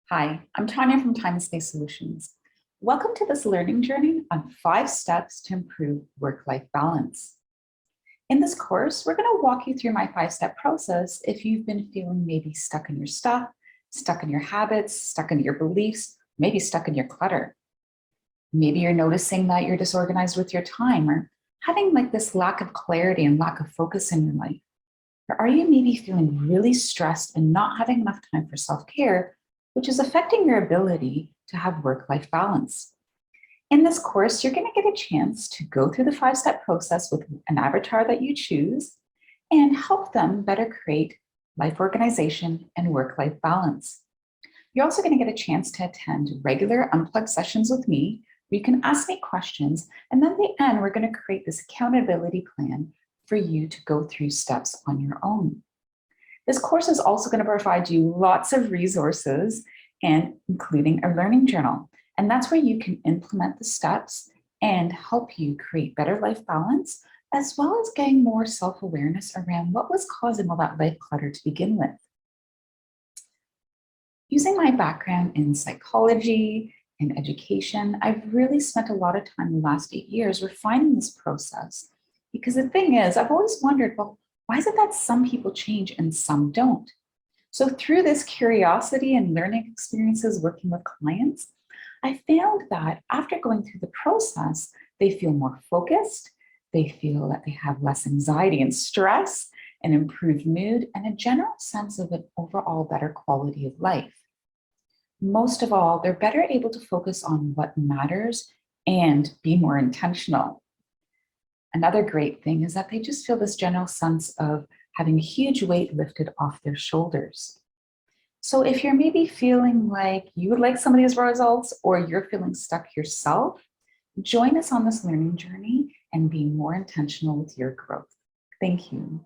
Hi, I'm Tanya from Time and Space Solutions. Welcome to this learning journey on 5 steps to improve work-life balance. In this course, we're going to walk you through my 5-step process if you've been feeling maybe stuck in your stuff, stuck in your habits, stuck in your beliefs, maybe stuck in your clutter. Maybe you're noticing that you're disorganized with your time or having like this lack of clarity and lack of focus in your life. Or are you maybe feeling really stressed and not having enough time for self-care, which is affecting your ability to have work-life balance? In this course, you're going to get a chance to go through the 5-step process with an avatar that you choose and help them better create life organization and work-life balance. You're also going to get a chance to attend regular unplugged sessions with me where you can ask me questions, and then at the end, we're going to create this accountability plan for you to go through steps on your own. This course is also going to provide you lots of resources, and including a learning journal. And that's where you can implement the steps and help you create better life balance, as well as gain more self-awareness around what was causing all that life clutter to begin with. Using my background in psychology and education, I've really spent a lot of time in the last 8 years refining this process. Because the thing is, I've always wondered, well, why is it that some people change and some don't? So through this curiosity and learning experiences working with clients, I found that after going through the process, they feel more focused, they feel that they have less anxiety and stress, an improved mood, and a general sense of an overall better quality of life. Most of all, they're better able to focus on what matters and be more intentional. Another great thing is that they just feel this general sense of having a huge weight lifted off their shoulders. So if you're maybe feeling like you would like some of these results or you're feeling stuck yourself, join us on this learning journey and be more intentional with your growth. Thank you.